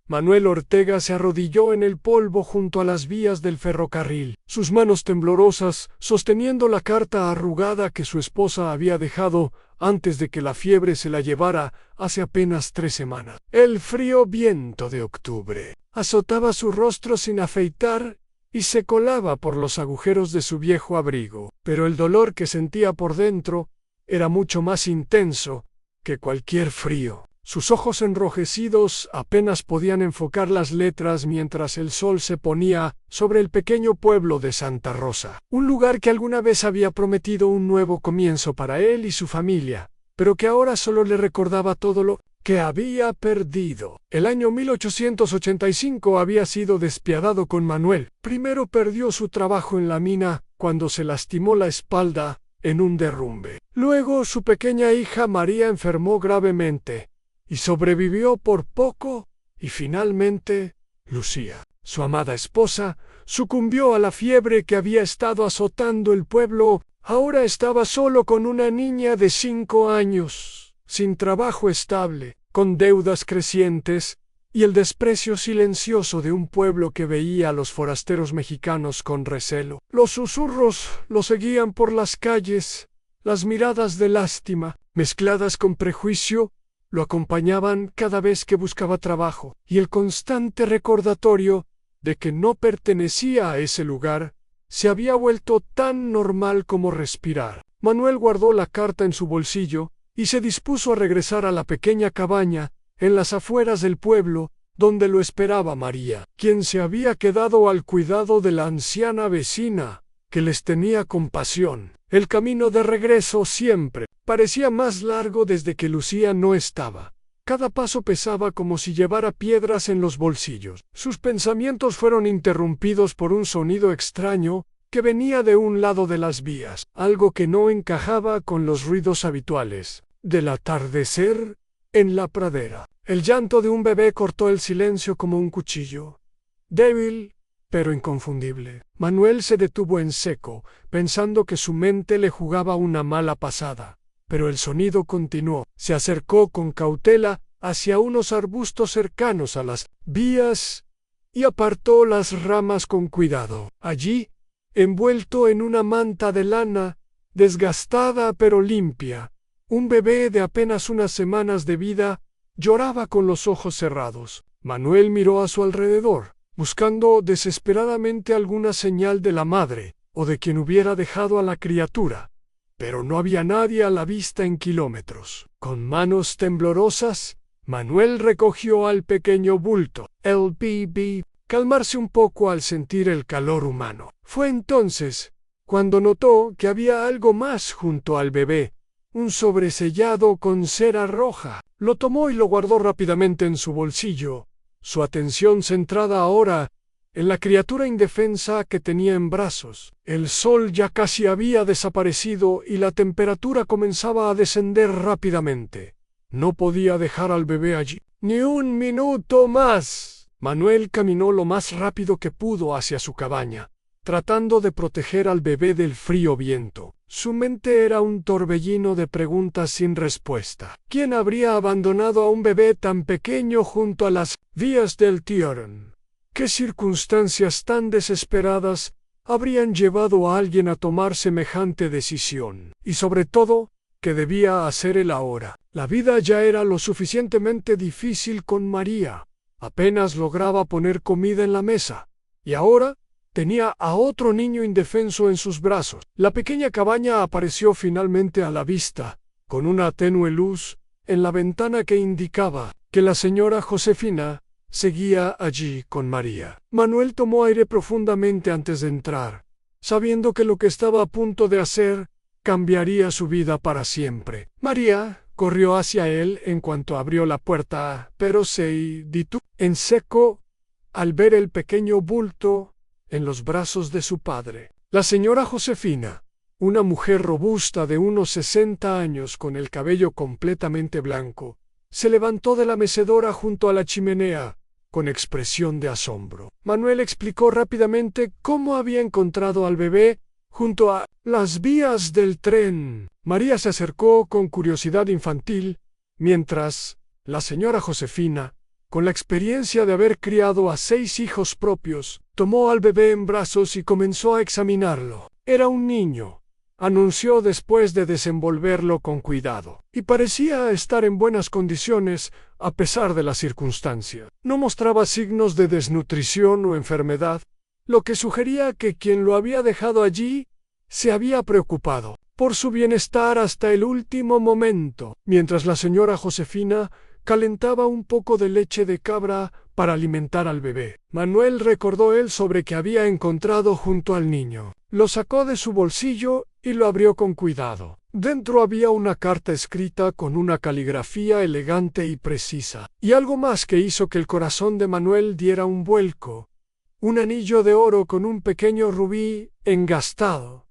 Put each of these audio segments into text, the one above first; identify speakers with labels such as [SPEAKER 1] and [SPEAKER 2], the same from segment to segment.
[SPEAKER 1] Manuel Ortega se arrodilló en el polvo junto a las vías del ferrocarril, sus manos temblorosas sosteniendo la carta arrugada que su esposa había dejado antes de que la fiebre se la llevara hace apenas 3 semanas. El frío viento de octubre azotaba su rostro sin afeitar y se colaba por los agujeros de su viejo abrigo, pero el dolor que sentía por dentro era mucho más intenso que cualquier frío. Sus ojos enrojecidos apenas podían enfocar las letras mientras el sol se ponía sobre el pequeño pueblo de Santa Rosa, un lugar que alguna vez había prometido un nuevo comienzo para él y su familia, pero que ahora solo le recordaba todo lo que había perdido. El año 1885 había sido despiadado con Manuel. Primero perdió su trabajo en la mina cuando se lastimó la espalda en un derrumbe. Luego su pequeña hija María enfermó gravemente y sobrevivió por poco, y finalmente Lucía, su amada esposa, sucumbió a la fiebre que había estado azotando el pueblo. Ahora estaba solo con una niña de 5 años, sin trabajo estable, con deudas crecientes y el desprecio silencioso de un pueblo que veía a los forasteros mexicanos con recelo. Los susurros lo seguían por las calles, las miradas de lástima, mezcladas con prejuicio, lo acompañaban cada vez que buscaba trabajo, y el constante recordatorio de que no pertenecía a ese lugar se había vuelto tan normal como respirar. Manuel guardó la carta en su bolsillo y se dispuso a regresar a la pequeña cabaña en las afueras del pueblo, donde lo esperaba María, quien se había quedado al cuidado de la anciana vecina, que les tenía compasión. El camino de regreso siempre parecía más largo desde que Lucía no estaba. Cada paso pesaba como si llevara piedras en los bolsillos. Sus pensamientos fueron interrumpidos por un sonido extraño que venía de un lado de las vías, algo que no encajaba con los ruidos habituales del atardecer en la pradera. El llanto de un bebé cortó el silencio como un cuchillo. Débil, pero inconfundible. Manuel se detuvo en seco, pensando que su mente le jugaba una mala pasada. Pero el sonido continuó. Se acercó con cautela hacia unos arbustos cercanos a las vías y apartó las ramas con cuidado. Allí, envuelto en una manta de lana, desgastada pero limpia, un bebé de apenas unas semanas de vida lloraba con los ojos cerrados. Manuel miró a su alrededor, buscando desesperadamente alguna señal de la madre o de quien hubiera dejado a la criatura, pero no había nadie a la vista en kilómetros. Con manos temblorosas, Manuel recogió al pequeño bulto. El bebé calmarse un poco al sentir el calor humano. Fue entonces cuando notó que había algo más junto al bebé, un sobresellado con cera roja. Lo tomó y lo guardó rápidamente en su bolsillo, su atención centrada ahora en la criatura indefensa que tenía en brazos. El sol ya casi había desaparecido y la temperatura comenzaba a descender rápidamente. No podía dejar al bebé allí. ¡Ni un minuto más! Manuel caminó lo más rápido que pudo hacia su cabaña, tratando de proteger al bebé del frío viento. Su mente era un torbellino de preguntas sin respuesta. ¿Quién habría abandonado a un bebé tan pequeño junto a las vías del Tirón? ¿Qué circunstancias tan desesperadas habrían llevado a alguien a tomar semejante decisión? Y sobre todo, ¿qué debía hacer él ahora? La vida ya era lo suficientemente difícil con María. Apenas lograba poner comida en la mesa. Y ahora tenía a otro niño indefenso en sus brazos. La pequeña cabaña apareció finalmente a la vista, con una tenue luz en la ventana que indicaba que la señora Josefina seguía allí con María. Manuel tomó aire profundamente antes de entrar, sabiendo que lo que estaba a punto de hacer cambiaría su vida para siempre. María corrió hacia él en cuanto abrió la puerta, pero se detuvo en seco al ver el pequeño bulto en los brazos de su padre. La señora Josefina, una mujer robusta de unos 60 años con el cabello completamente blanco, se levantó de la mecedora junto a la chimenea, con expresión de asombro. Manuel explicó rápidamente cómo había encontrado al bebé junto a las vías del tren. María se acercó con curiosidad infantil, mientras la señora Josefina Con la experiencia de haber criado a 6 hijos propios, tomó al bebé en brazos y comenzó a examinarlo. Era un niño, anunció después de desenvolverlo con cuidado, y parecía estar en buenas condiciones a pesar de la circunstancia. No mostraba signos de desnutrición o enfermedad, lo que sugería que quien lo había dejado allí se había preocupado por su bienestar hasta el último momento, mientras la señora Josefina calentaba un poco de leche de cabra para alimentar al bebé. Manuel recordó el sobre que había encontrado junto al niño. Lo sacó de su bolsillo y lo abrió con cuidado. Dentro había una carta escrita con una caligrafía elegante y precisa, y algo más que hizo que el corazón de Manuel diera un vuelco: un anillo de oro con un pequeño rubí engastado.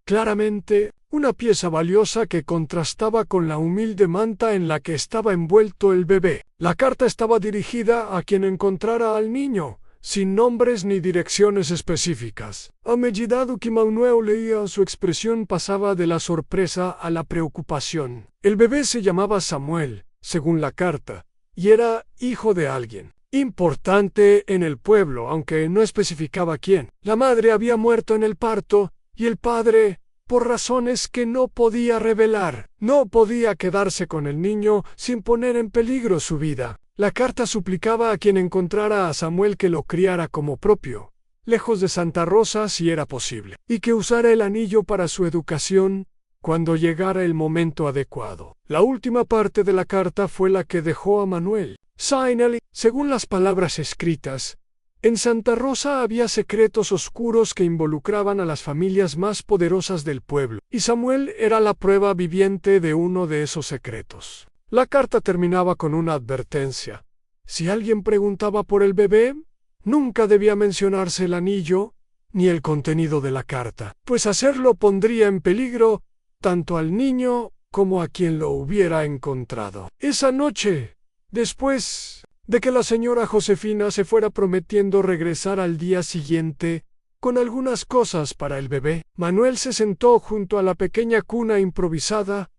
[SPEAKER 1] Claramente, una pieza valiosa que contrastaba con la humilde manta en la que estaba envuelto el bebé. La carta estaba dirigida a quien encontrara al niño, sin nombres ni direcciones específicas. A medida que Manuel leía, su expresión pasaba de la sorpresa a la preocupación. El bebé se llamaba Samuel, según la carta, y era hijo de alguien importante en el pueblo, aunque no especificaba quién. La madre había muerto en el parto, y el padre, por razones que no podía revelar, no podía quedarse con el niño sin poner en peligro su vida. La carta suplicaba a quien encontrara a Samuel que lo criara como propio, lejos de Santa Rosa si era posible, y que usara el anillo para su educación cuando llegara el momento adecuado. La última parte de la carta fue la que dejó a Manuel. Según las palabras escritas, en Santa Rosa había secretos oscuros que involucraban a las familias más poderosas del pueblo, y Samuel era la prueba viviente de uno de esos secretos. La carta terminaba con una advertencia. Si alguien preguntaba por el bebé, nunca debía mencionarse el anillo ni el contenido de la carta, pues hacerlo pondría en peligro tanto al niño como a quien lo hubiera encontrado. Esa noche, después de que la señora Josefina se fuera prometiendo regresar al día siguiente con algunas cosas para el bebé, Manuel se sentó junto a la pequeña cuna improvisada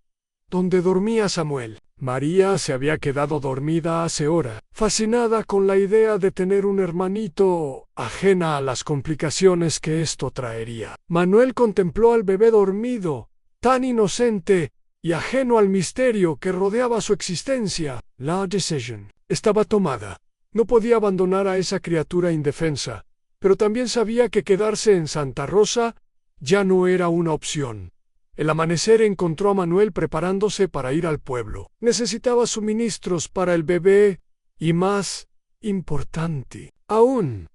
[SPEAKER 1] donde dormía Samuel. María se había quedado dormida hace hora, fascinada con la idea de tener un hermanito, ajena a las complicaciones que esto traería. Manuel contempló al bebé dormido, tan inocente y ajeno al misterio que rodeaba su existencia. La decisión estaba tomada. No podía abandonar a esa criatura indefensa, pero también sabía que quedarse en Santa Rosa ya no era una opción. El amanecer encontró a Manuel preparándose para ir al pueblo. Necesitaba suministros para el bebé y, más importante aún,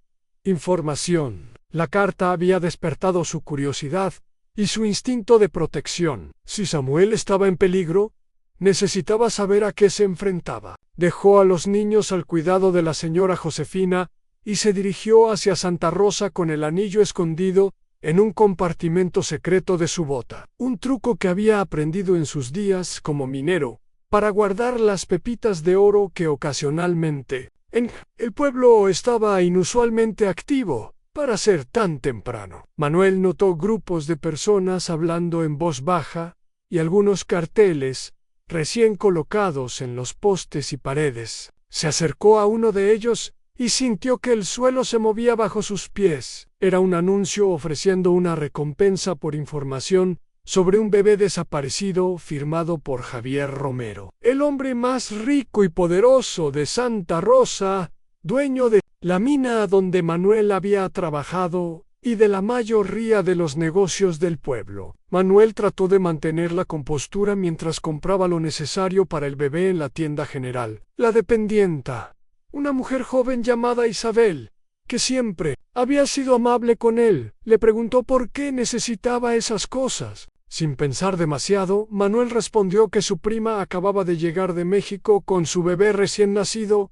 [SPEAKER 1] información. La carta había despertado su curiosidad y su instinto de protección. Si Samuel estaba en peligro, necesitaba saber a qué se enfrentaba. Dejó a los niños al cuidado de la señora Josefina y se dirigió hacia Santa Rosa con el anillo escondido en un compartimento secreto de su bota, un truco que había aprendido en sus días como minero, para guardar las pepitas de oro que ocasionalmente en el pueblo estaba inusualmente activo para ser tan temprano. Manuel notó grupos de personas hablando en voz baja y algunos carteles recién colocados en los postes y paredes. Se acercó a uno de ellos y sintió que el suelo se movía bajo sus pies. Era un anuncio ofreciendo una recompensa por información sobre un bebé desaparecido firmado por Javier Romero, el hombre más rico y poderoso de Santa Rosa, dueño de la mina donde Manuel había trabajado y de la mayoría de los negocios del pueblo. Manuel trató de mantener la compostura mientras compraba lo necesario para el bebé en la tienda general. La dependienta, una mujer joven llamada Isabel, que siempre había sido amable con él, le preguntó por qué necesitaba esas cosas. Sin pensar demasiado, Manuel respondió que su prima acababa de llegar de México con su bebé recién nacido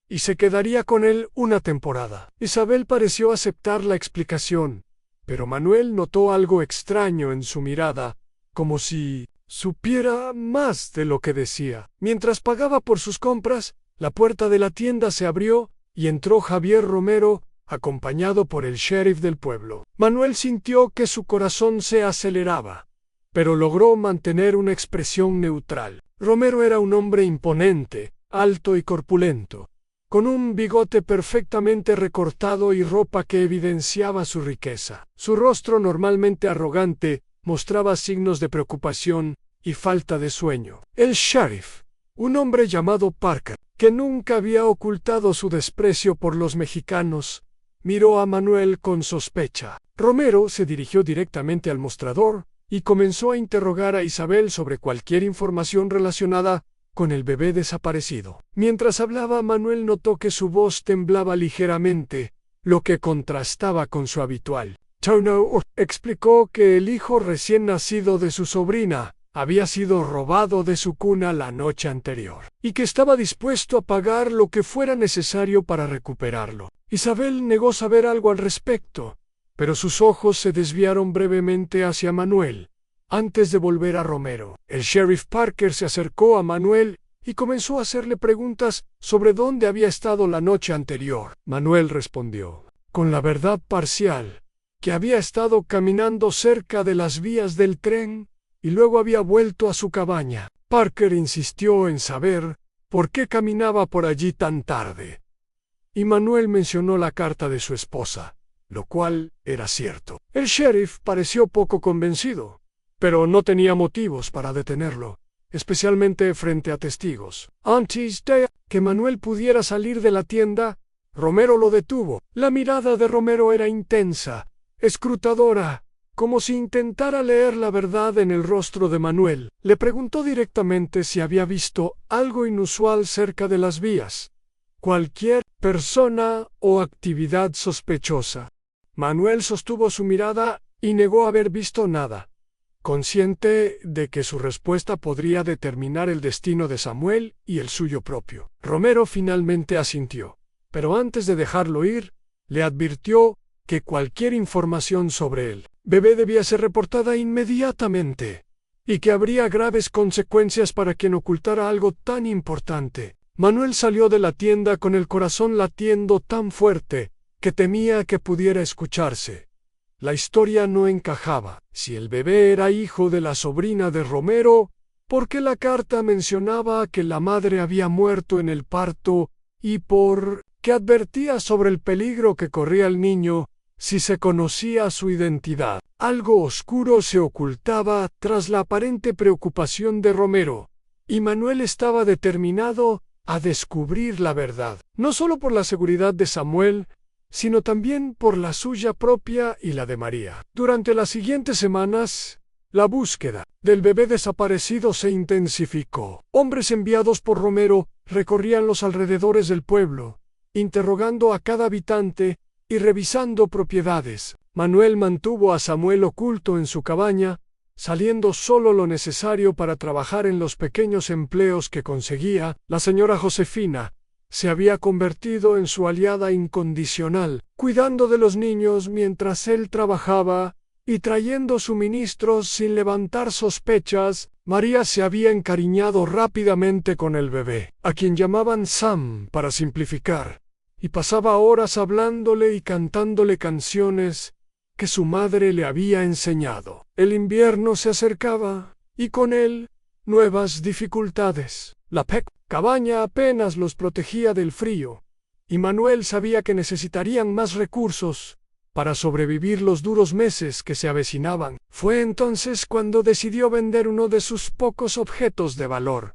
[SPEAKER 1] y se quedaría con él una temporada. Isabel pareció aceptar la explicación, pero Manuel notó algo extraño en su mirada, como si supiera más de lo que decía. Mientras pagaba por sus compras, la puerta de la tienda se abrió y entró Javier Romero, acompañado por el sheriff del pueblo. Manuel sintió que su corazón se aceleraba, pero logró mantener una expresión neutral. Romero era un hombre imponente, alto y corpulento, con un bigote perfectamente recortado y ropa que evidenciaba su riqueza. Su rostro, normalmente arrogante, mostraba signos de preocupación y falta de sueño. El sheriff, un hombre llamado Parker, que nunca había ocultado su desprecio por los mexicanos, miró a Manuel con sospecha. Romero se dirigió directamente al mostrador y comenzó a interrogar a Isabel sobre cualquier información relacionada con el bebé desaparecido. Mientras hablaba, Manuel notó que su voz temblaba ligeramente, lo que contrastaba con su habitual tono. Explicó que el hijo recién nacido de su sobrina había sido robado de su cuna la noche anterior, y que estaba dispuesto a pagar lo que fuera necesario para recuperarlo. Isabel negó saber algo al respecto, pero sus ojos se desviaron brevemente hacia Manuel, antes de volver a Romero. El sheriff Parker se acercó a Manuel y comenzó a hacerle preguntas sobre dónde había estado la noche anterior. Manuel respondió, con la verdad parcial, que había estado caminando cerca de las vías del tren y luego había vuelto a su cabaña. Parker insistió en saber por qué caminaba por allí tan tarde, y Manuel mencionó la carta de su esposa, lo cual era cierto. El sheriff pareció poco convencido, pero no tenía motivos para detenerlo, especialmente frente a testigos. Antes de que Manuel pudiera salir de la tienda, Romero lo detuvo. La mirada de Romero era intensa, escrutadora, como si intentara leer la verdad en el rostro de Manuel. Le preguntó directamente si había visto algo inusual cerca de las vías, cualquier persona o actividad sospechosa. Manuel sostuvo su mirada y negó haber visto nada, consciente de que su respuesta podría determinar el destino de Samuel y el suyo propio. Romero finalmente asintió, pero antes de dejarlo ir, le advirtió que cualquier información sobre el bebé debía ser reportada inmediatamente, y que habría graves consecuencias para quien ocultara algo tan importante. Manuel salió de la tienda con el corazón latiendo tan fuerte que temía que pudiera escucharse. La historia no encajaba. Si el bebé era hijo de la sobrina de Romero, ¿por qué la carta mencionaba que la madre había muerto en el parto y por qué advertía sobre el peligro que corría el niño si se conocía su identidad? Algo oscuro se ocultaba tras la aparente preocupación de Romero, y Manuel estaba determinado a descubrir la verdad, no solo por la seguridad de Samuel, sino también por la suya propia y la de María. Durante las siguientes semanas, la búsqueda del bebé desaparecido se intensificó. Hombres enviados por Romero recorrían los alrededores del pueblo, interrogando a cada habitante y revisando propiedades. Manuel mantuvo a Samuel oculto en su cabaña, saliendo solo lo necesario para trabajar en los pequeños empleos que conseguía. La señora Josefina se había convertido en su aliada incondicional, cuidando de los niños mientras él trabajaba y trayendo suministros sin levantar sospechas. María se había encariñado rápidamente con el bebé, a quien llamaban Sam para simplificar, y pasaba horas hablándole y cantándole canciones que su madre le había enseñado. El invierno se acercaba, y con él, nuevas dificultades. La cabaña apenas los protegía del frío, y Manuel sabía que necesitarían más recursos para sobrevivir los duros meses que se avecinaban. Fue entonces cuando decidió vender uno de sus pocos objetos de valor,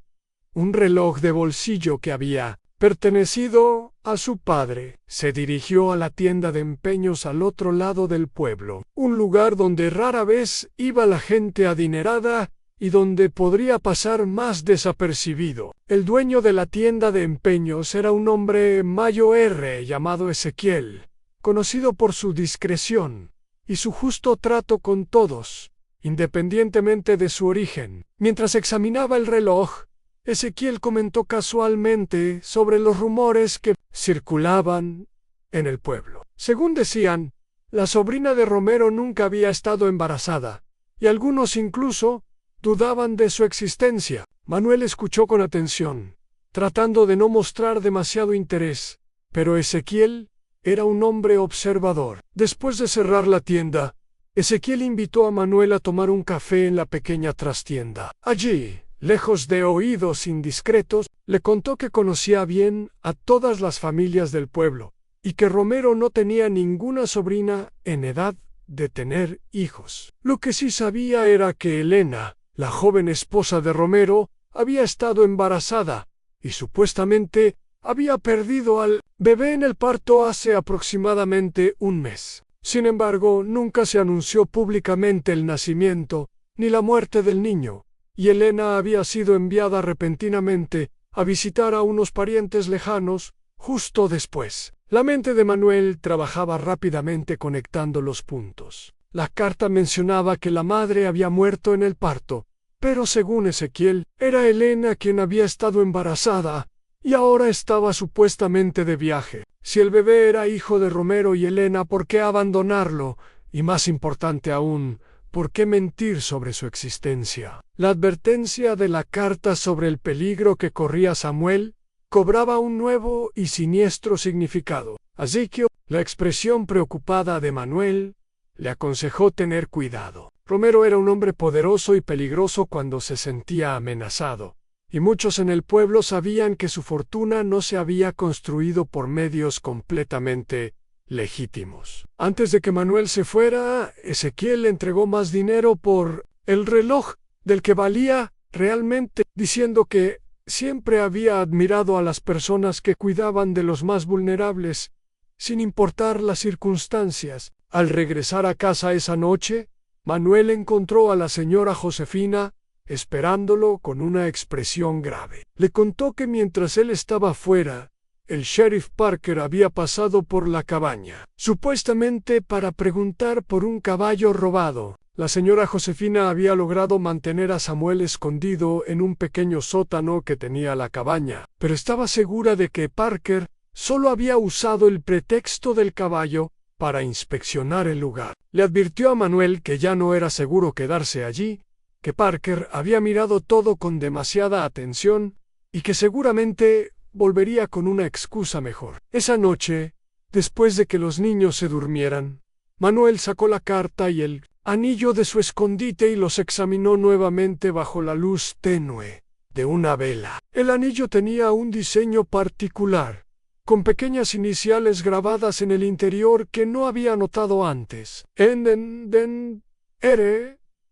[SPEAKER 1] un reloj de bolsillo que había pertenecido a su padre. Se dirigió a la tienda de empeños al otro lado del pueblo, un lugar donde rara vez iba la gente adinerada y donde podría pasar más desapercibido. El dueño de la tienda de empeños era un hombre mayor llamado Ezequiel, conocido por su discreción y su justo trato con todos, independientemente de su origen. Mientras examinaba el reloj, Ezequiel comentó casualmente sobre los rumores que circulaban en el pueblo. Según decían, la sobrina de Romero nunca había estado embarazada, y algunos incluso dudaban de su existencia. Manuel escuchó con atención, tratando de no mostrar demasiado interés, pero Ezequiel era un hombre observador. Después de cerrar la tienda, Ezequiel invitó a Manuel a tomar un café en la pequeña trastienda. Allí, lejos de oídos indiscretos, le contó que conocía bien a todas las familias del pueblo, y que Romero no tenía ninguna sobrina en edad de tener hijos. Lo que sí sabía era que Elena, la joven esposa de Romero, había estado embarazada, y supuestamente había perdido al bebé en el parto hace aproximadamente un mes. Sin embargo, nunca se anunció públicamente el nacimiento ni la muerte del niño, y Elena había sido enviada repentinamente a visitar a unos parientes lejanos justo después. La mente de Manuel trabajaba rápidamente conectando los puntos. La carta mencionaba que la madre había muerto en el parto, pero según Ezequiel, era Elena quien había estado embarazada y ahora estaba supuestamente de viaje. Si el bebé era hijo de Romero y Elena, ¿por qué abandonarlo? Y más importante aún, ¿por qué mentir sobre su existencia? La advertencia de la carta sobre el peligro que corría Samuel cobraba un nuevo y siniestro significado. Así que la expresión preocupada de Manuel le aconsejó tener cuidado. Romero era un hombre poderoso y peligroso cuando se sentía amenazado, y muchos en el pueblo sabían que su fortuna no se había construido por medios completamente legítimos. Antes de que Manuel se fuera, Ezequiel le entregó más dinero por el reloj del que valía realmente, diciendo que siempre había admirado a las personas que cuidaban de los más vulnerables, sin importar las circunstancias. Al regresar a casa esa noche, Manuel encontró a la señora Josefina esperándolo con una expresión grave. Le contó que mientras él estaba fuera, el sheriff Parker había pasado por la cabaña, supuestamente para preguntar por un caballo robado. La señora Josefina había logrado mantener a Samuel escondido en un pequeño sótano que tenía la cabaña, pero estaba segura de que Parker solo había usado el pretexto del caballo para inspeccionar el lugar. Le advirtió a Manuel que ya no era seguro quedarse allí, que Parker había mirado todo con demasiada atención y que seguramente volvería con una excusa mejor. Esa noche, después de que los niños se durmieran, Manuel sacó la carta y el anillo de su escondite y los examinó nuevamente bajo la luz tenue de una vela. El anillo tenía un diseño particular, con pequeñas iniciales grabadas en el interior que no había notado antes. R,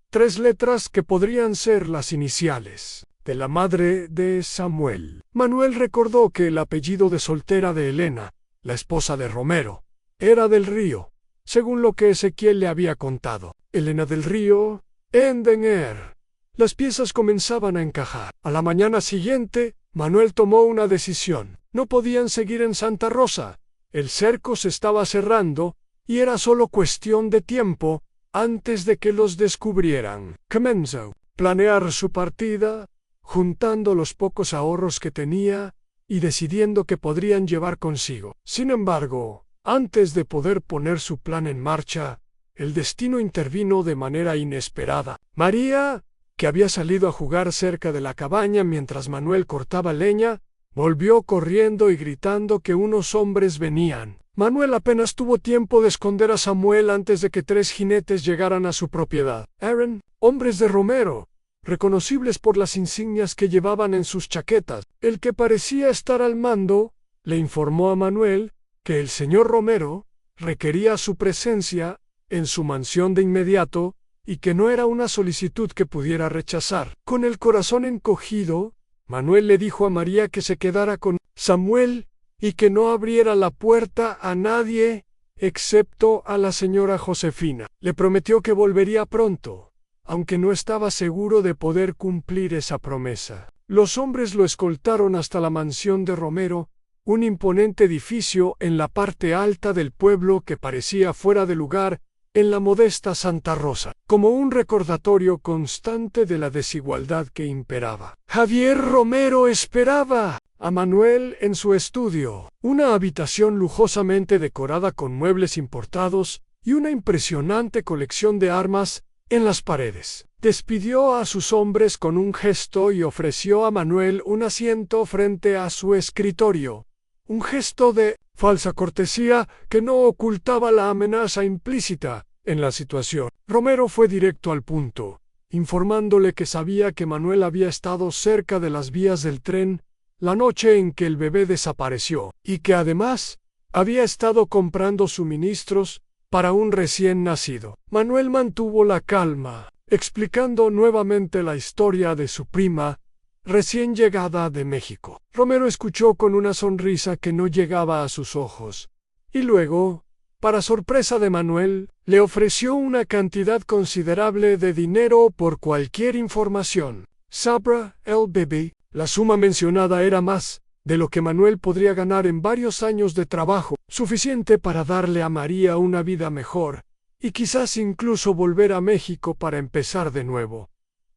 [SPEAKER 1] 3 letras que podrían ser las iniciales de la madre de Samuel. Manuel recordó que el apellido de soltera de Elena, la esposa de Romero, era del Río, según lo que Ezequiel le había contado. Elena del Río, Endener. Las piezas comenzaban a encajar. A la mañana siguiente, Manuel tomó una decisión. No podían seguir en Santa Rosa. El cerco se estaba cerrando y era solo cuestión de tiempo antes de que los descubrieran. Comenzó planear su partida, juntando los pocos ahorros que tenía y decidiendo que podrían llevar consigo. Sin embargo, antes de poder poner su plan en marcha, el destino intervino de manera inesperada. María, que había salido a jugar cerca de la cabaña mientras Manuel cortaba leña, volvió corriendo y gritando que unos hombres venían. Manuel apenas tuvo tiempo de esconder a Samuel antes de que 3 jinetes llegaran a su propiedad. Eran hombres de Romero, reconocibles por las insignias que llevaban en sus chaquetas. El que parecía estar al mando le informó a Manuel que el señor Romero requería su presencia en su mansión de inmediato y que no era una solicitud que pudiera rechazar. Con el corazón encogido, Manuel le dijo a María que se quedara con Samuel y que no abriera la puerta a nadie excepto a la señora Josefina. Le prometió que volvería pronto, aunque no estaba seguro de poder cumplir esa promesa. Los hombres lo escoltaron hasta la mansión de Romero, un imponente edificio en la parte alta del pueblo que parecía fuera de lugar en la modesta Santa Rosa, como un recordatorio constante de la desigualdad que imperaba. Javier Romero esperaba a Manuel en su estudio, una habitación lujosamente decorada con muebles importados y una impresionante colección de armas en las paredes. Despidió a sus hombres con un gesto y ofreció a Manuel un asiento frente a su escritorio, un gesto de falsa cortesía que no ocultaba la amenaza implícita en la situación. Romero fue directo al punto, informándole que sabía que Manuel había estado cerca de las vías del tren la noche en que el bebé desapareció, y que además había estado comprando suministros para un recién nacido. Manuel mantuvo la calma, explicando nuevamente la historia de su prima, recién llegada de México. Romero escuchó con una sonrisa que no llegaba a sus ojos, y luego, para sorpresa de Manuel, le ofreció una cantidad considerable de dinero por cualquier información. Sabra el bebé. La suma mencionada era más de lo que Manuel podría ganar en varios años de trabajo, suficiente para darle a María una vida mejor, y quizás incluso volver a México para empezar de nuevo.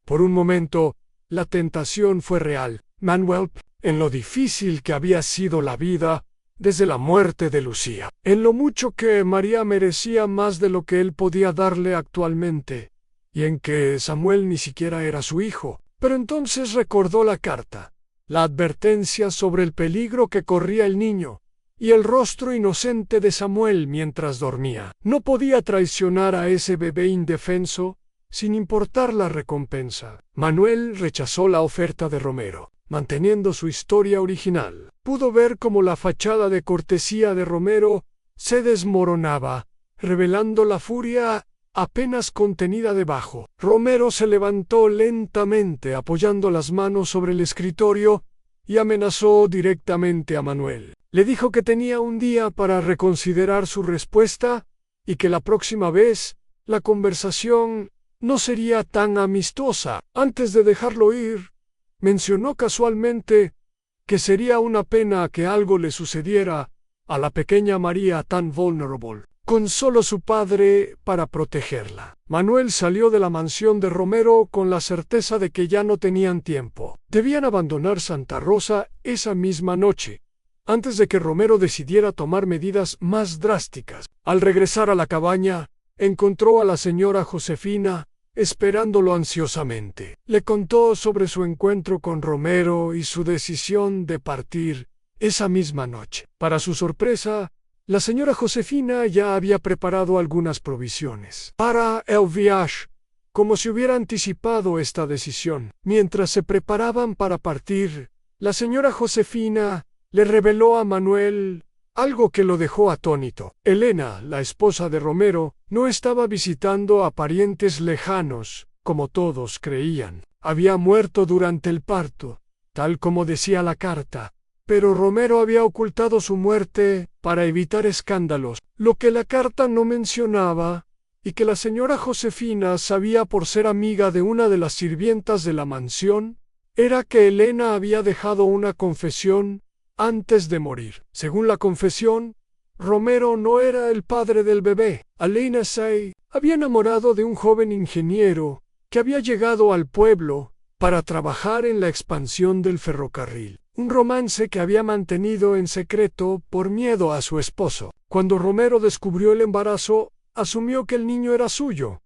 [SPEAKER 1] Por un momento, la tentación fue real. Manuel, en lo difícil que había sido la vida desde la muerte de Lucía, en lo mucho que María merecía más de lo que él podía darle actualmente, y en que Samuel ni siquiera era su hijo. Pero entonces recordó la carta, la advertencia sobre el peligro que corría el niño, y el rostro inocente de Samuel mientras dormía. No podía traicionar a ese bebé indefenso, sin importar la recompensa. Manuel rechazó la oferta de Romero, manteniendo su historia original. Pudo ver cómo la fachada de cortesía de Romero se desmoronaba, revelando la furia apenas contenida debajo. Romero se levantó lentamente, apoyando las manos sobre el escritorio, y amenazó directamente a Manuel. Le dijo que tenía un día para reconsiderar su respuesta y que la próxima vez la conversación no sería tan amistosa. Antes de dejarlo ir, mencionó casualmente que sería una pena que algo le sucediera a la pequeña María tan vulnerable, con solo su padre para protegerla. Manuel salió de la mansión de Romero con la certeza de que ya no tenían tiempo. Debían abandonar Santa Rosa esa misma noche, antes de que Romero decidiera tomar medidas más drásticas. Al regresar a la cabaña, encontró a la señora Josefina esperándolo ansiosamente. Le contó sobre su encuentro con Romero y su decisión de partir esa misma noche. Para su sorpresa, la señora Josefina ya había preparado algunas provisiones para el viaje, como si hubiera anticipado esta decisión. Mientras se preparaban para partir, la señora Josefina le reveló a Manuel algo que lo dejó atónito. Elena, la esposa de Romero, no estaba visitando a parientes lejanos, como todos creían. Había muerto durante el parto, tal como decía la carta, pero Romero había ocultado su muerte para evitar escándalos. Lo que la carta no mencionaba, y que la señora Josefina sabía por ser amiga de una de las sirvientas de la mansión, era que Elena había dejado una confesión antes de morir. Según la confesión, Romero no era el padre del bebé. Elena se había enamorado de un joven ingeniero que había llegado al pueblo para trabajar en la expansión del ferrocarril. Un romance que había mantenido en secreto por miedo a su esposo. Cuando Romero descubrió el embarazo, asumió que el niño era suyo,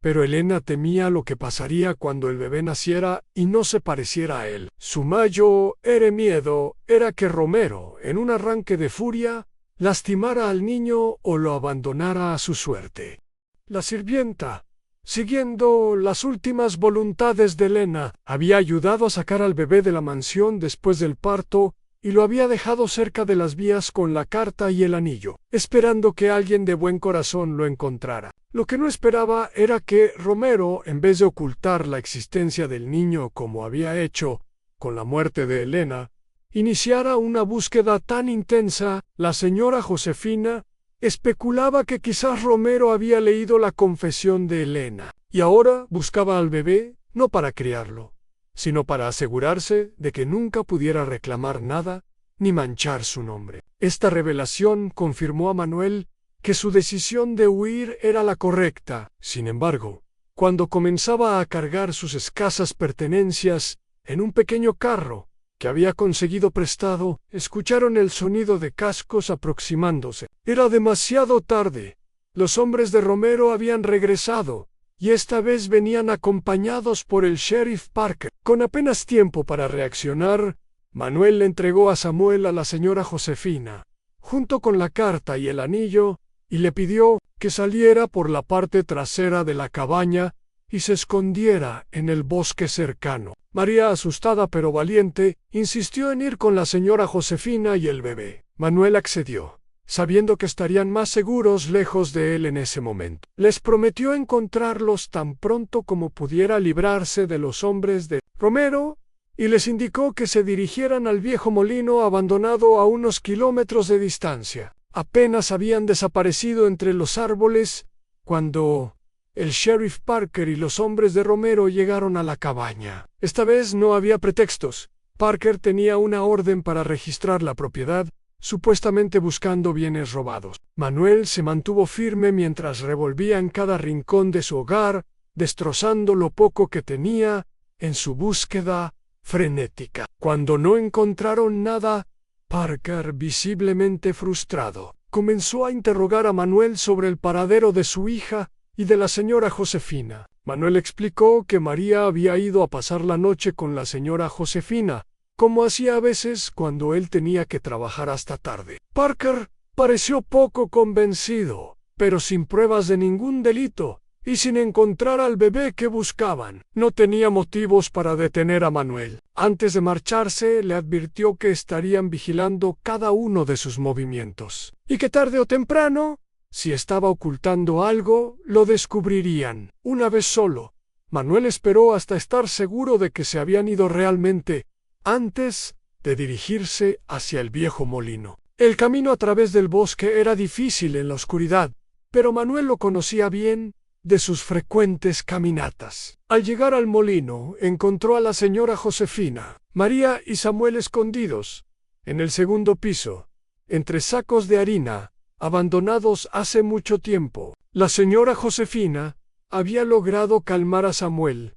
[SPEAKER 1] pero Elena temía lo que pasaría cuando el bebé naciera y no se pareciera a él. Su mayor miedo era que Romero, en un arranque de furia, lastimara al niño o lo abandonara a su suerte. La sirvienta, siguiendo las últimas voluntades de Elena, había ayudado a sacar al bebé de la mansión después del parto y lo había dejado cerca de las vías con la carta y el anillo, esperando que alguien de buen corazón lo encontrara. Lo que no esperaba era que Romero, en vez de ocultar la existencia del niño como había hecho con la muerte de Elena, iniciara una búsqueda tan intensa. La señora Josefina especulaba que quizás Romero había leído la confesión de Elena, y ahora buscaba al bebé no para criarlo, sino para asegurarse de que nunca pudiera reclamar nada ni manchar su nombre. Esta revelación confirmó a Manuel que su decisión de huir era la correcta. Sin embargo, cuando comenzaba a cargar sus escasas pertenencias en un pequeño carro que había conseguido prestado, escucharon el sonido de cascos aproximándose. Era demasiado tarde. Los hombres de Romero habían regresado, y esta vez venían acompañados por el sheriff Parker. Con apenas tiempo para reaccionar, Manuel le entregó a Samuel a la señora Josefina, junto con la carta y el anillo, y le pidió que saliera por la parte trasera de la cabaña y se escondiera en el bosque cercano. María, asustada pero valiente, insistió en ir con la señora Josefina y el bebé. Manuel accedió, sabiendo que estarían más seguros lejos de él en ese momento. Les prometió encontrarlos tan pronto como pudiera librarse de los hombres de Romero, y les indicó que se dirigieran al viejo molino abandonado a unos kilómetros de distancia. Apenas habían desaparecido entre los árboles cuando el sheriff Parker y los hombres de Romero llegaron a la cabaña. Esta vez no había pretextos. Parker tenía una orden para registrar la propiedad, supuestamente buscando bienes robados. Manuel se mantuvo firme mientras revolvía en cada rincón de su hogar, destrozando lo poco que tenía en su búsqueda frenética. Cuando no encontraron nada, Parker, visiblemente frustrado, comenzó a interrogar a Manuel sobre el paradero de su hija y de la señora Josefina. Manuel explicó que María había ido a pasar la noche con la señora Josefina, como hacía a veces cuando él tenía que trabajar hasta tarde. Parker pareció poco convencido, pero sin pruebas de ningún delito, y sin encontrar al bebé que buscaban, no tenía motivos para detener a Manuel. Antes de marcharse, le advirtió que estarían vigilando cada uno de sus movimientos, y que tarde o temprano, si estaba ocultando algo, lo descubrirían. Una vez solo, Manuel esperó hasta estar seguro de que se habían ido realmente, antes de dirigirse hacia el viejo molino. El camino a través del bosque era difícil en la oscuridad, pero Manuel lo conocía bien de sus frecuentes caminatas. Al llegar al molino, encontró a la señora Josefina, María y Samuel escondidos en el segundo piso, entre sacos de harina, abandonados hace mucho tiempo. La señora Josefina había logrado calmar a Samuel,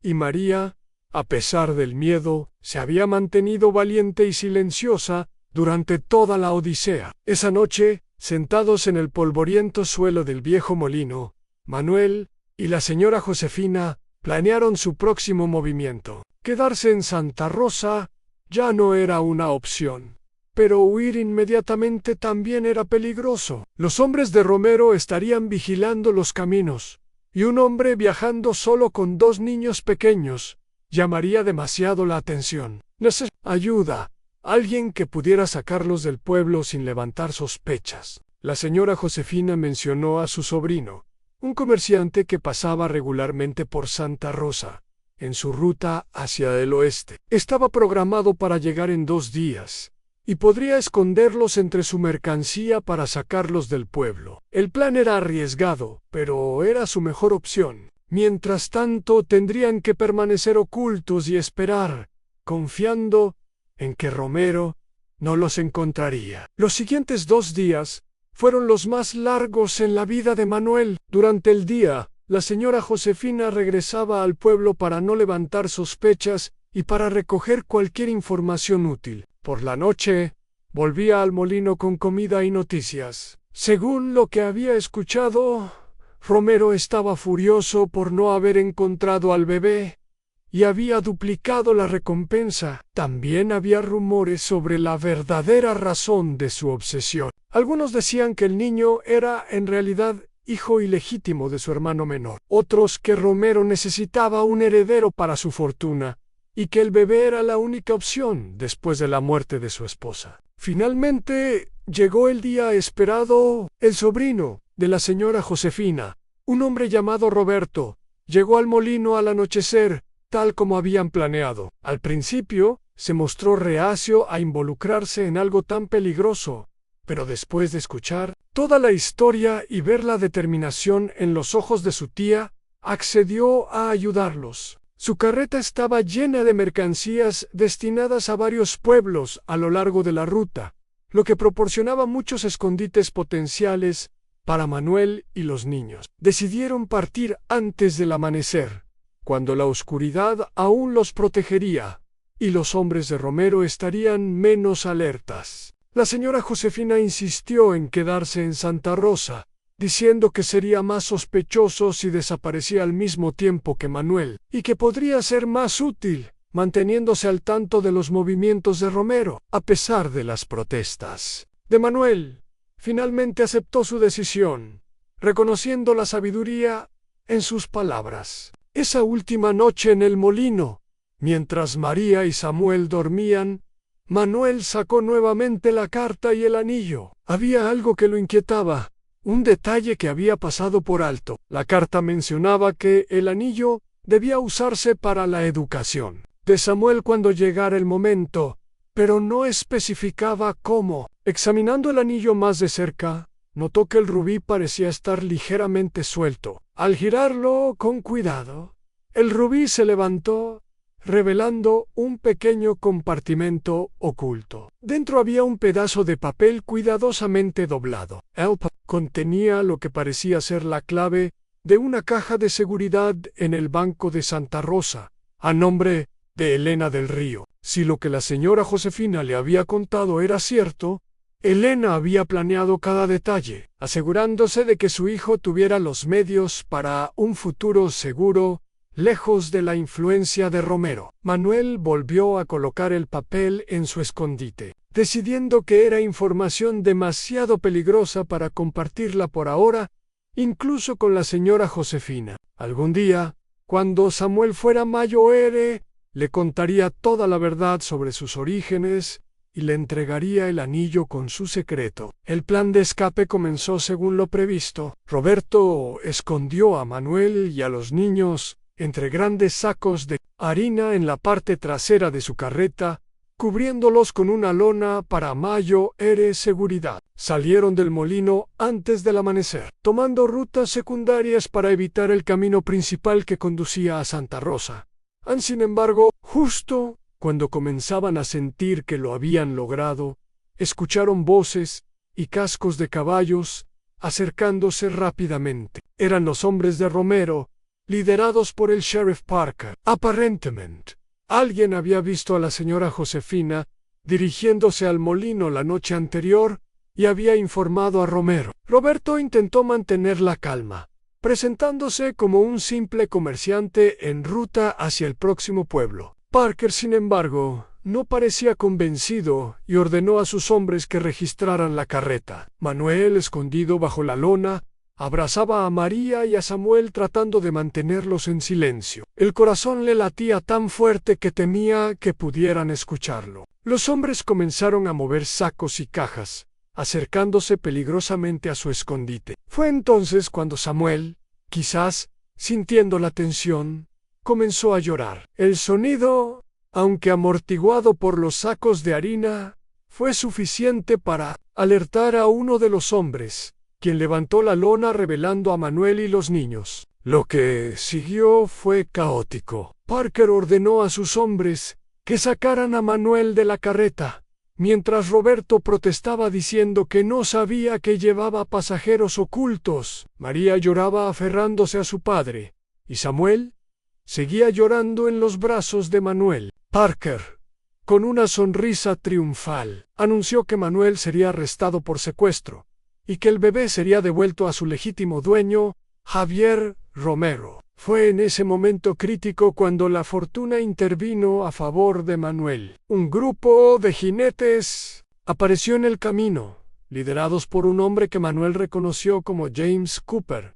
[SPEAKER 1] y María, a pesar del miedo, se había mantenido valiente y silenciosa durante toda la odisea. Esa noche, sentados en el polvoriento suelo del viejo molino, Manuel y la señora Josefina planearon su próximo movimiento. Quedarse en Santa Rosa ya no era una opción, pero huir inmediatamente también era peligroso. Los hombres de Romero estarían vigilando los caminos, y un hombre viajando solo con 2 niños pequeños llamaría demasiado la atención. Ayuda, alguien que pudiera sacarlos del pueblo sin levantar sospechas. La señora Josefina mencionó a su sobrino, un comerciante que pasaba regularmente por Santa Rosa, en su ruta hacia el oeste. Estaba programado para llegar en 2 días, y podría esconderlos entre su mercancía para sacarlos del pueblo. El plan era arriesgado, pero era su mejor opción. Mientras tanto, tendrían que permanecer ocultos y esperar, confiando en que Romero no los encontraría. Los siguientes 2 días fueron los más largos en la vida de Manuel. Durante el día, la señora Josefina regresaba al pueblo para no levantar sospechas y para recoger cualquier información útil. Por la noche, volvía al molino con comida y noticias. Según lo que había escuchado, Romero estaba furioso por no haber encontrado al bebé y había duplicado la recompensa. También había rumores sobre la verdadera razón de su obsesión. Algunos decían que el niño era en realidad hijo ilegítimo de su hermano menor. Otros que Romero necesitaba un heredero para su fortuna y que el bebé era la única opción después de la muerte de su esposa. Finalmente llegó el día esperado. El sobrino de la señora Josefina, un hombre llamado Roberto, llegó al molino al anochecer, tal como habían planeado. Al principio, se mostró reacio a involucrarse en algo tan peligroso, pero después de escuchar toda la historia y ver la determinación en los ojos de su tía, accedió a ayudarlos. Su carreta estaba llena de mercancías destinadas a varios pueblos a lo largo de la ruta, lo que proporcionaba muchos escondites potenciales para Manuel y los niños. Decidieron partir antes del amanecer, cuando la oscuridad aún los protegería, y los hombres de Romero estarían menos alertas. La señora Josefina insistió en quedarse en Santa Rosa, diciendo que sería más sospechoso si desaparecía al mismo tiempo que Manuel, y que podría ser más útil, manteniéndose al tanto de los movimientos de Romero. A pesar de las protestas de Manuel, finalmente aceptó su decisión, reconociendo la sabiduría en sus palabras. Esa última noche en el molino, mientras María y Samuel dormían, Manuel sacó nuevamente la carta y el anillo. Había algo que lo inquietaba, un detalle que había pasado por alto. La carta mencionaba que el anillo debía usarse para la educación de Samuel cuando llegara el momento, pero no especificaba cómo. Examinando el anillo más de cerca, notó que el rubí parecía estar ligeramente suelto. Al girarlo con cuidado, el rubí se levantó, revelando un pequeño compartimento oculto. Dentro había un pedazo de papel cuidadosamente doblado. El papel contenía lo que parecía ser la clave de una caja de seguridad en el Banco de Santa Rosa, a nombre de Elena del Río. Si lo que la señora Josefina le había contado era cierto, Elena había planeado cada detalle, asegurándose de que su hijo tuviera los medios para un futuro seguro, lejos de la influencia de Romero. Manuel volvió a colocar el papel en su escondite, decidiendo que era información demasiado peligrosa para compartirla por ahora, incluso con la señora Josefina. Algún día, cuando Samuel fuera mayor, le contaría toda la verdad sobre sus orígenes y le entregaría el anillo con su secreto. El plan de escape comenzó según lo previsto. Roberto escondió a Manuel y a los niños entre grandes sacos de harina en la parte trasera de su carreta, cubriéndolos con una lona para mayor seguridad. Salieron del molino antes del amanecer, tomando rutas secundarias para evitar el camino principal que conducía a Santa Rosa. Sin embargo, justo cuando comenzaban a sentir que lo habían logrado, escucharon voces y cascos de caballos acercándose rápidamente. Eran los hombres de Romero, liderados por el sheriff Parker. Aparentemente, alguien había visto a la señora Josefina dirigiéndose al molino la noche anterior y había informado a Romero. Roberto intentó mantener la calma, presentándose como un simple comerciante en ruta hacia el próximo pueblo. Parker, sin embargo, no parecía convencido y ordenó a sus hombres que registraran la carreta. Manuel, escondido bajo la lona, abrazaba a María y a Samuel tratando de mantenerlos en silencio. El corazón le latía tan fuerte que temía que pudieran escucharlo. Los hombres comenzaron a mover sacos y cajas, acercándose peligrosamente a su escondite. Fue entonces cuando Samuel, quizás sintiendo la tensión, comenzó a llorar. El sonido, aunque amortiguado por los sacos de harina, fue suficiente para alertar a uno de los hombres, quien levantó la lona revelando a Manuel y los niños. Lo que siguió fue caótico. Parker ordenó a sus hombres que sacaran a Manuel de la carreta, mientras Roberto protestaba diciendo que no sabía que llevaba pasajeros ocultos. María lloraba aferrándose a su padre, y Samuel seguía llorando en los brazos de Manuel. Parker, con una sonrisa triunfal, anunció que Manuel sería arrestado por secuestro y que el bebé sería devuelto a su legítimo dueño, Javier Romero. Fue en ese momento crítico cuando la fortuna intervino a favor de Manuel. Un grupo de jinetes apareció en el camino, liderados por un hombre que Manuel reconoció como James Cooper,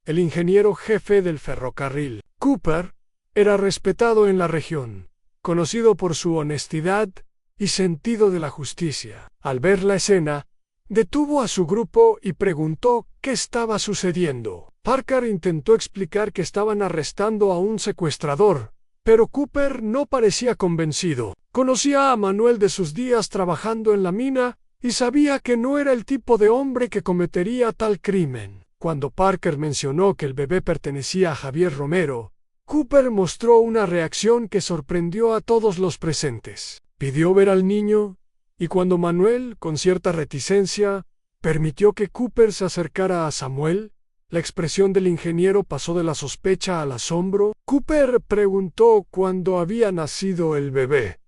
[SPEAKER 1] el ingeniero jefe del ferrocarril. Cooper era respetado en la región, conocido por su honestidad y sentido de la justicia. Al ver la escena, detuvo a su grupo y preguntó qué estaba sucediendo. Parker intentó explicar que estaban arrestando a un secuestrador, pero Cooper no parecía convencido. Conocía a Manuel de sus días trabajando en la mina y sabía que no era el tipo de hombre que cometería tal crimen. Cuando Parker mencionó que el bebé pertenecía a Javier Romero, Cooper mostró una reacción que sorprendió a todos los presentes. Pidió ver al niño, y cuando Manuel, con cierta reticencia, permitió que Cooper se acercara a Samuel, la expresión del ingeniero pasó de la sospecha al asombro. Cooper preguntó cuándo había nacido el bebé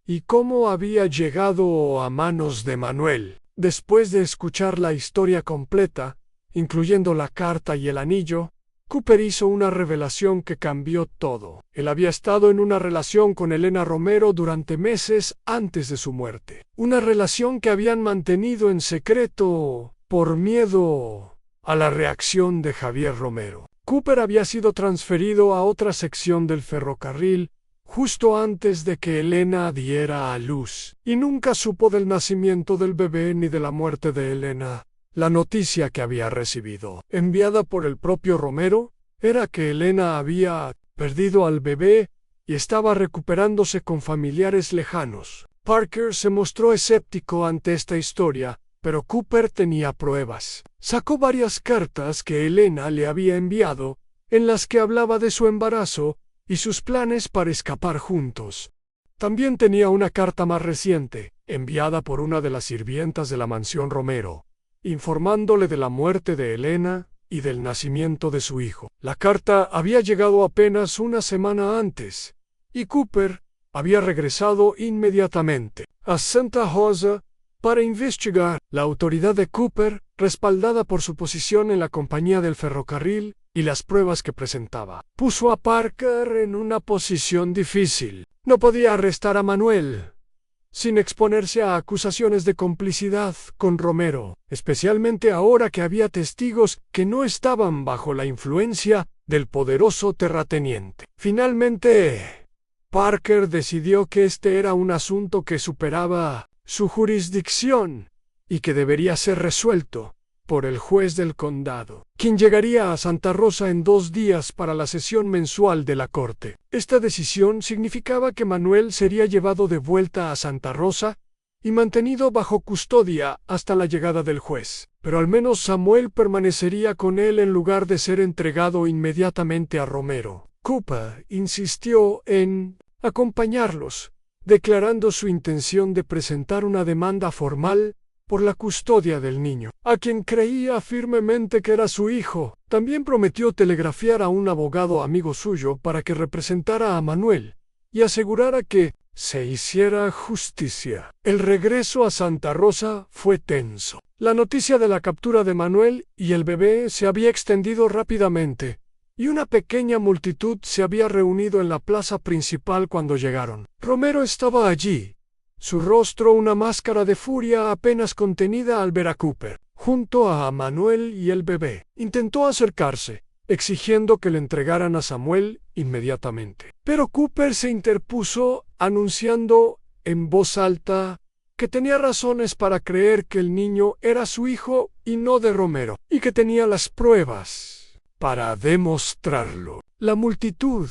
[SPEAKER 1] y cómo había llegado a manos de Manuel. Después de escuchar la historia completa, incluyendo la carta y el anillo, Cooper hizo una revelación que cambió todo. Él había estado en una relación con Elena Romero durante meses antes de su muerte. Una relación que habían mantenido en secreto por miedo a la reacción de Javier Romero. Cooper había sido transferido a otra sección del ferrocarril justo antes de que Elena diera a luz, y nunca supo del nacimiento del bebé ni de la muerte de Elena. La noticia que había recibido, enviada por el propio Romero, era que Elena había perdido al bebé y estaba recuperándose con familiares lejanos. Parker se mostró escéptico ante esta historia, pero Cooper tenía pruebas. Sacó varias cartas que Elena le había enviado, en las que hablaba de su embarazo y sus planes para escapar juntos. También tenía una carta más reciente, enviada por una de las sirvientas de la mansión Romero, informándole de la muerte de Elena y del nacimiento de su hijo. La carta había llegado apenas una semana antes, y Cooper había regresado inmediatamente a Santa Rosa para investigar. La autoridad de Cooper, respaldada por su posición en la compañía del ferrocarril y las pruebas que presentaba, puso a Parker en una posición difícil. No podía arrestar a Manuel sin exponerse a acusaciones de complicidad con Romero, especialmente ahora que había testigos que no estaban bajo la influencia del poderoso terrateniente. Finalmente, Parker decidió que este era un asunto que superaba su jurisdicción y que debería ser resuelto por el juez del condado, quien llegaría a Santa Rosa en 2 días para la sesión mensual de la corte. Esta decisión significaba que Manuel sería llevado de vuelta a Santa Rosa y mantenido bajo custodia hasta la llegada del juez, pero al menos Samuel permanecería con él en lugar de ser entregado inmediatamente a Romero. Cooper insistió en acompañarlos, declarando su intención de presentar una demanda formal por la custodia del niño, a quien creía firmemente que era su hijo. También prometió telegrafiar a un abogado amigo suyo para que representara a Manuel y asegurara que se hiciera justicia. El regreso a Santa Rosa fue tenso. La noticia de la captura de Manuel y el bebé se había extendido rápidamente, y una pequeña multitud se había reunido en la plaza principal cuando llegaron. Romero estaba allí, su rostro una máscara de furia apenas contenida al ver a Cooper, junto a Manuel y el bebé. Intentó acercarse, exigiendo que le entregaran a Samuel inmediatamente. Pero Cooper se interpuso, anunciando en voz alta que tenía razones para creer que el niño era su hijo y no de Romero, y que tenía las pruebas para demostrarlo. La multitud,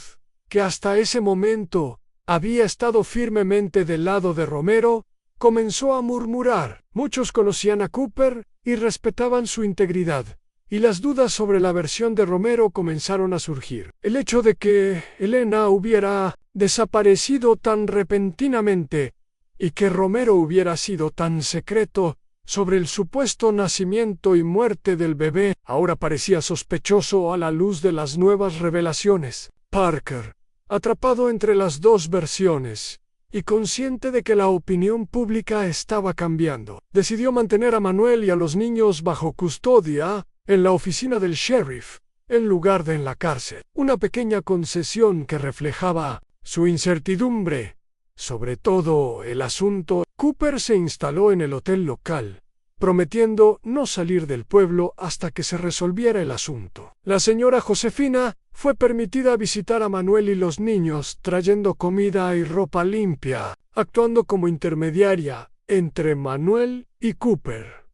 [SPEAKER 1] que hasta ese momento había estado firmemente del lado de Romero, comenzó a murmurar. Muchos conocían a Cooper y respetaban su integridad, y las dudas sobre la versión de Romero comenzaron a surgir. El hecho de que Elena hubiera desaparecido tan repentinamente y que Romero hubiera sido tan secreto sobre el supuesto nacimiento y muerte del bebé ahora parecía sospechoso a la luz de las nuevas revelaciones. Parker, atrapado entre las dos versiones y consciente de que la opinión pública estaba cambiando, decidió mantener a Manuel y a los niños bajo custodia en la oficina del sheriff, en lugar de en la cárcel. Una pequeña concesión que reflejaba su incertidumbre sobre todo el asunto. Cooper se instaló en el hotel local, prometiendo no salir del pueblo hasta que se resolviera el asunto. La señora Josefina fue permitida visitar a Manuel y los niños, trayendo comida y ropa limpia, actuando como intermediaria entre Manuel y Cooper,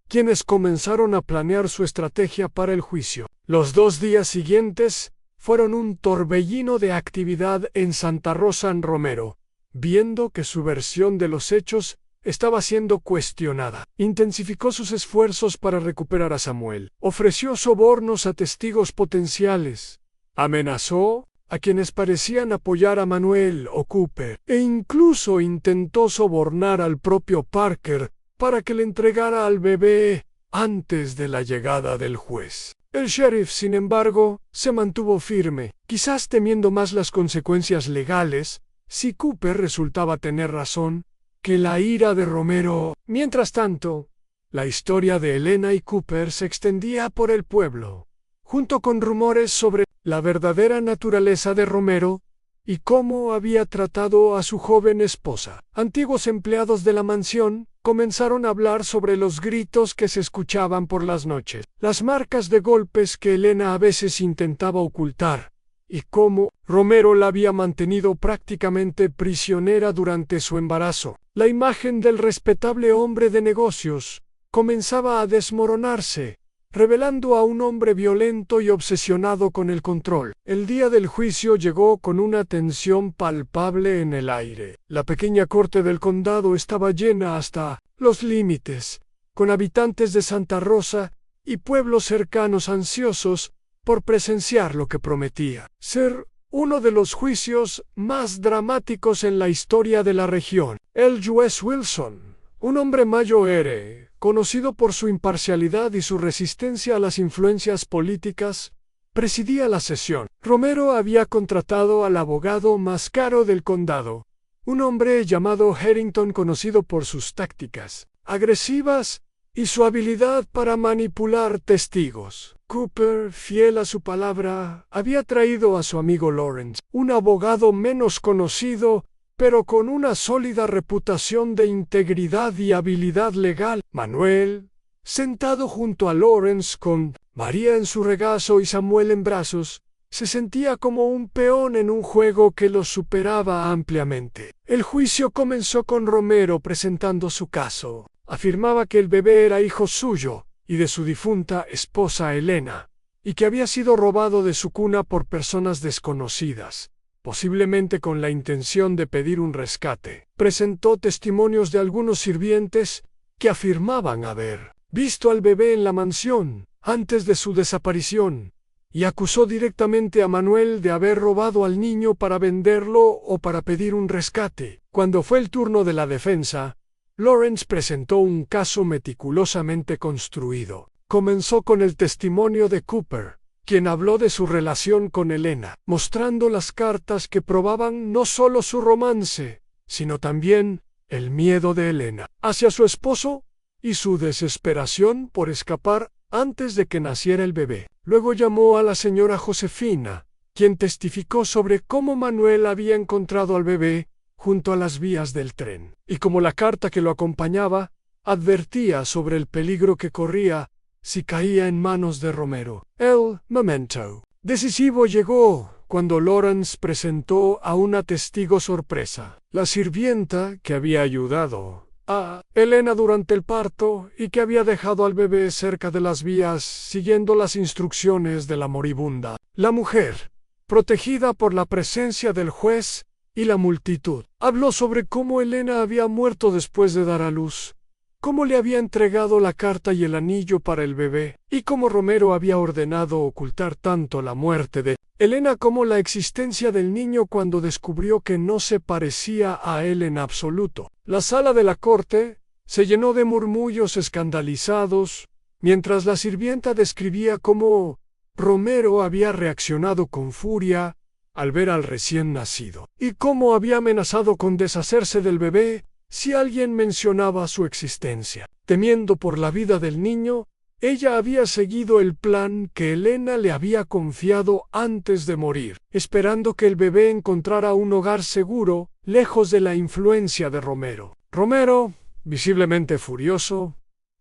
[SPEAKER 1] quienes comenzaron a planear su estrategia para el juicio. Los 2 días siguientes fueron un torbellino de actividad en Santa Rosa en Romero. Viendo que su versión de los hechos estaba siendo cuestionada, intensificó sus esfuerzos para recuperar a Samuel. Ofreció sobornos a testigos potenciales, amenazó a quienes parecían apoyar a Manuel o Cooper, e incluso intentó sobornar al propio Parker para que le entregara al bebé antes de la llegada del juez. El sheriff, sin embargo, se mantuvo firme, quizás temiendo más las consecuencias legales si Cooper resultaba tener razón que la ira de Romero. Mientras tanto, la historia de Elena y Cooper se extendía por el pueblo, junto con rumores sobre la verdadera naturaleza de Romero y cómo había tratado a su joven esposa. Antiguos empleados de la mansión comenzaron a hablar sobre los gritos que se escuchaban por las noches, las marcas de golpes que Elena a veces intentaba ocultar, y cómo Romero la había mantenido prácticamente prisionera durante su embarazo. La imagen del respetable hombre de negocios comenzaba a desmoronarse, revelando a un hombre violento y obsesionado con el control. El día del juicio llegó con una tensión palpable en el aire. La pequeña corte del condado estaba llena hasta los límites, con habitantes de Santa Rosa y pueblos cercanos ansiosos por presenciar lo que prometía ser uno de los juicios más dramáticos en la historia de la región. El juez Wilson, un hombre mayor, conocido por su imparcialidad y su resistencia a las influencias políticas, presidía la sesión. Romero había contratado al abogado más caro del condado, un hombre llamado Harrington, conocido por sus tácticas agresivas y su habilidad para manipular testigos. Cooper, fiel a su palabra, había traído a su amigo Lawrence, un abogado menos conocido, pero con una sólida reputación de integridad y habilidad legal. Manuel, sentado junto a Lawrence con María en su regazo y Samuel en brazos, se sentía como un peón en un juego que lo superaba ampliamente. El juicio comenzó con Romero presentando su caso. Afirmaba que el bebé era hijo suyo y de su difunta esposa Elena, y que había sido robado de su cuna por personas desconocidas, posiblemente con la intención de pedir un rescate. Presentó testimonios de algunos sirvientes que afirmaban haber visto al bebé en la mansión antes de su desaparición, y acusó directamente a Manuel de haber robado al niño para venderlo o para pedir un rescate. Cuando fue el turno de la defensa, Lawrence presentó un caso meticulosamente construido. Comenzó con el testimonio de Cooper, quien habló de su relación con Elena, mostrando las cartas que probaban no solo su romance, sino también el miedo de Elena hacia su esposo y su desesperación por escapar antes de que naciera el bebé. Luego llamó a la señora Josefina, quien testificó sobre cómo Manuel había encontrado al bebé junto a las vías del tren, y como la carta que lo acompañaba advertía sobre el peligro que corría si caía en manos de Romero. El momento decisivo llegó cuando Lawrence presentó a una testigo sorpresa, la sirvienta que había ayudado a Elena durante el parto y que había dejado al bebé cerca de las vías siguiendo las instrucciones de la moribunda. La mujer, protegida por la presencia del juez y la multitud, habló sobre cómo Elena había muerto después de dar a luz, cómo le había entregado la carta y el anillo para el bebé, y cómo Romero había ordenado ocultar tanto la muerte de Elena como la existencia del niño cuando descubrió que no se parecía a él en absoluto. La sala de la corte se llenó de murmullos escandalizados, mientras la sirvienta describía cómo Romero había reaccionado con furia al ver al recién nacido, y cómo había amenazado con deshacerse del bebé si alguien mencionaba su existencia. Temiendo por la vida del niño, ella había seguido el plan que Elena le había confiado antes de morir, esperando que el bebé encontrara un hogar seguro, lejos de la influencia de Romero. Romero, visiblemente furioso,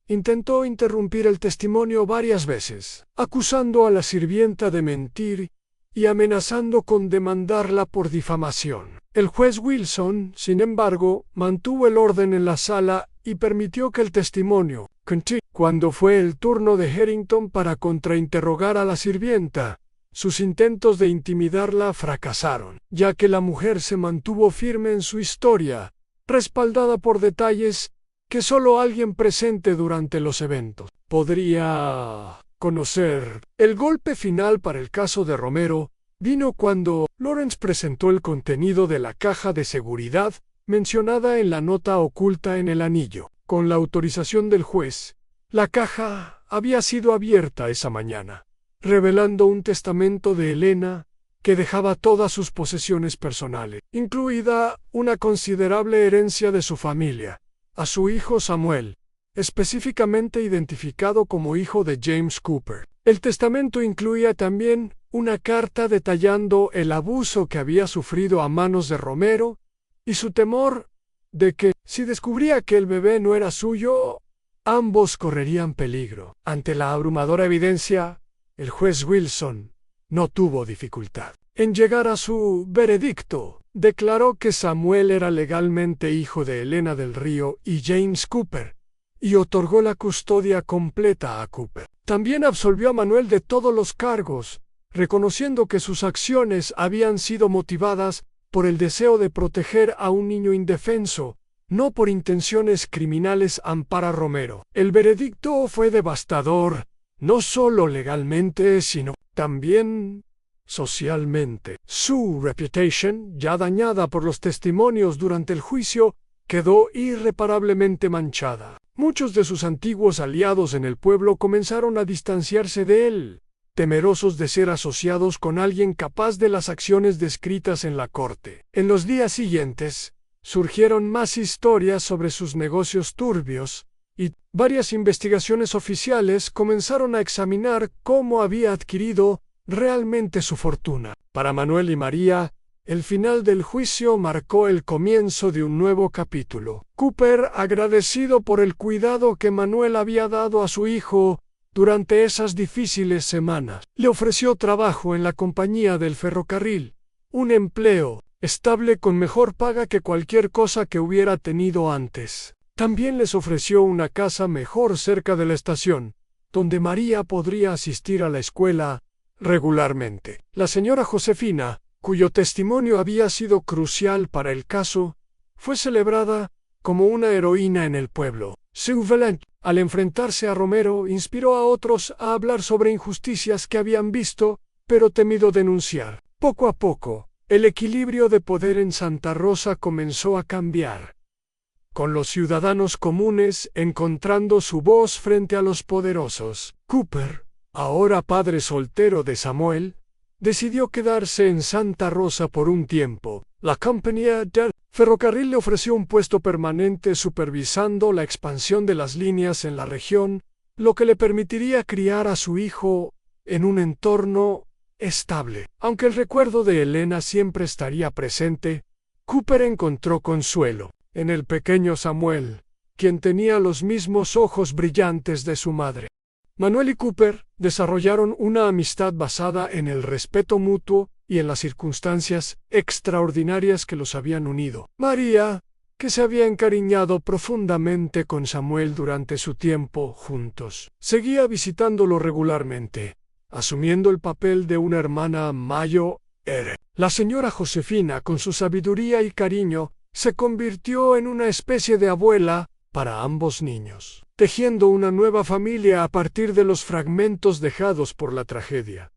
[SPEAKER 1] intentó interrumpir el testimonio varias veces, acusando a la sirvienta de mentir y amenazando con demandarla por difamación. El juez Wilson, sin embargo, mantuvo el orden en la sala y permitió que el testimonio continuara. Cuando fue el turno de Harrington para contrainterrogar a la sirvienta, sus intentos de intimidarla fracasaron, ya que la mujer se mantuvo firme en su historia, respaldada por detalles que solo alguien presente durante los eventos podría conocer. El golpe final para el caso de Romero vino cuando Lawrence presentó el contenido de la caja de seguridad mencionada en la nota oculta en el anillo. Con la autorización del juez, la caja había sido abierta esa mañana, revelando un testamento de Elena que dejaba todas sus posesiones personales, incluida una considerable herencia de su familia, a su hijo Samuel, específicamente identificado como hijo de James Cooper. El testamento incluía también una carta detallando el abuso que había sufrido a manos de Romero y su temor de que, si descubría que el bebé no era suyo, ambos correrían peligro. Ante la abrumadora evidencia, el juez Wilson no tuvo dificultad en llegar a su veredicto. Declaró que Samuel era legalmente hijo de Helena del Río y James Cooper, y otorgó la custodia completa a Cooper. También absolvió a Manuel de todos los cargos, reconociendo que sus acciones habían sido motivadas por el deseo de proteger a un niño indefenso, no por intenciones criminales. Ampara Romero. El veredicto fue devastador, no solo legalmente, sino también socialmente. Su reputación, ya dañada por los testimonios durante el juicio, quedó irreparablemente manchada. Muchos de sus antiguos aliados en el pueblo comenzaron a distanciarse de él, temerosos de ser asociados con alguien capaz de las acciones descritas en la corte. En los días siguientes, surgieron más historias sobre sus negocios turbios, y varias investigaciones oficiales comenzaron a examinar cómo había adquirido realmente su fortuna. Para Manuel y María, el final del juicio marcó el comienzo de un nuevo capítulo. Cooper, agradecido por el cuidado que Manuel había dado a su hijo durante esas difíciles semanas, le ofreció trabajo en la compañía del ferrocarril, un empleo estable con mejor paga que cualquier cosa que hubiera tenido antes. También les ofreció una casa mejor cerca de la estación, donde María podría asistir a la escuela regularmente. La señora Josefina, cuyo testimonio había sido crucial para el caso, fue celebrada como una heroína en el pueblo. Sue Valent, al enfrentarse a Romero, inspiró a otros a hablar sobre injusticias que habían visto, pero temido denunciar. Poco a poco, el equilibrio de poder en Santa Rosa comenzó a cambiar, con los ciudadanos comunes encontrando su voz frente a los poderosos. Cooper, ahora padre soltero de Samuel, decidió quedarse en Santa Rosa por un tiempo. La compañía del ferrocarril le ofreció un puesto permanente supervisando la expansión de las líneas en la región, lo que le permitiría criar a su hijo en un entorno estable. Aunque el recuerdo de Helena siempre estaría presente, Cooper encontró consuelo en el pequeño Samuel, quien tenía los mismos ojos brillantes de su madre. Manuel y Cooper desarrollaron una amistad basada en el respeto mutuo y en las circunstancias extraordinarias que los habían unido. María, que se había encariñado profundamente con Samuel durante su tiempo juntos, seguía visitándolo regularmente, asumiendo el papel de una hermana mayor. La señora Josefina, con su sabiduría y cariño, se convirtió en una especie de abuela para ambos niños, tejiendo una nueva familia a partir de los fragmentos dejados por la tragedia.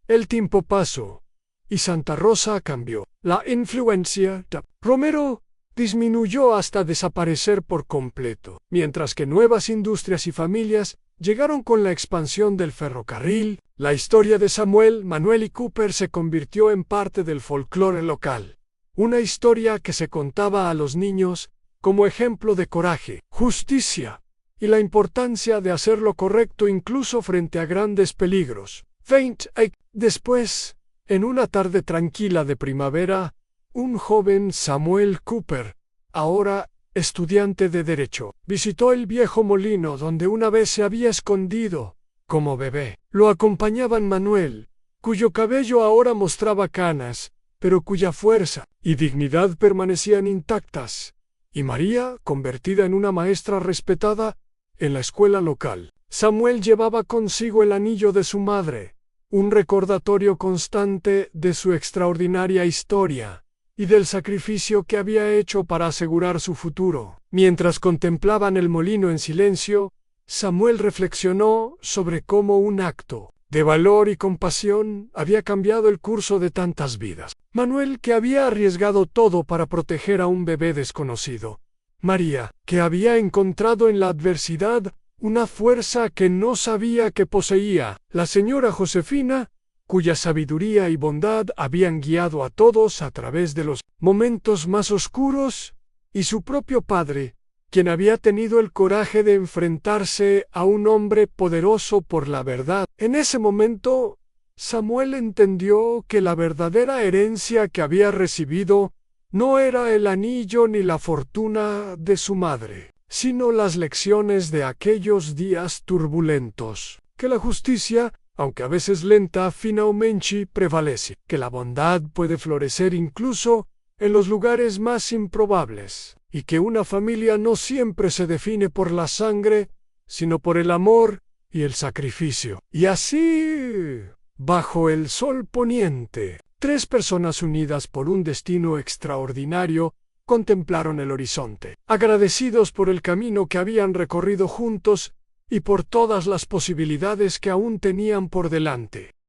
[SPEAKER 1] El tiempo pasó, y Santa Rosa cambió. La influencia de Romero disminuyó hasta desaparecer por completo, mientras que nuevas industrias y familias llegaron con la expansión del ferrocarril. La historia de Samuel, Manuel y Cooper se convirtió en parte del folclore local, una historia que se contaba a los niños como ejemplo de coraje, justicia y la importancia de hacer lo correcto incluso frente a grandes peligros. 20 años después, en una tarde tranquila de primavera, un joven Samuel Cooper, ahora estudiante de Derecho, visitó el viejo molino donde una vez se había escondido como bebé. Lo acompañaban Manuel, cuyo cabello ahora mostraba canas, pero cuya fuerza y dignidad permanecían intactas, y María, convertida en una maestra respetada en la escuela local. Samuel llevaba consigo el anillo de su madre, un recordatorio constante de su extraordinaria historia y del sacrificio que había hecho para asegurar su futuro. Mientras contemplaban el molino en silencio, Samuel reflexionó sobre cómo un acto de valor y compasión había cambiado el curso de tantas vidas. Manuel, que había arriesgado todo para proteger a un bebé desconocido. María, que había encontrado en la adversidad una fuerza que no sabía que poseía. La señora Josefina, cuya sabiduría y bondad habían guiado a todos a través de los momentos más oscuros, y su propio padre, quien había tenido el coraje de enfrentarse a un hombre poderoso por la verdad. En ese momento, Samuel entendió que la verdadera herencia que había recibido no era el anillo ni la fortuna de su madre, sino las lecciones de aquellos días turbulentos, que la justicia, aunque a veces lenta, finalmente prevalece, que la bondad puede florecer incluso en los lugares más improbables, y que una familia no siempre se define por la sangre, sino por el amor y el sacrificio. Y así, bajo el sol poniente, 3 personas unidas por un destino extraordinario contemplaron el horizonte, agradecidos por el camino que habían recorrido juntos y por todas las posibilidades que aún tenían por delante.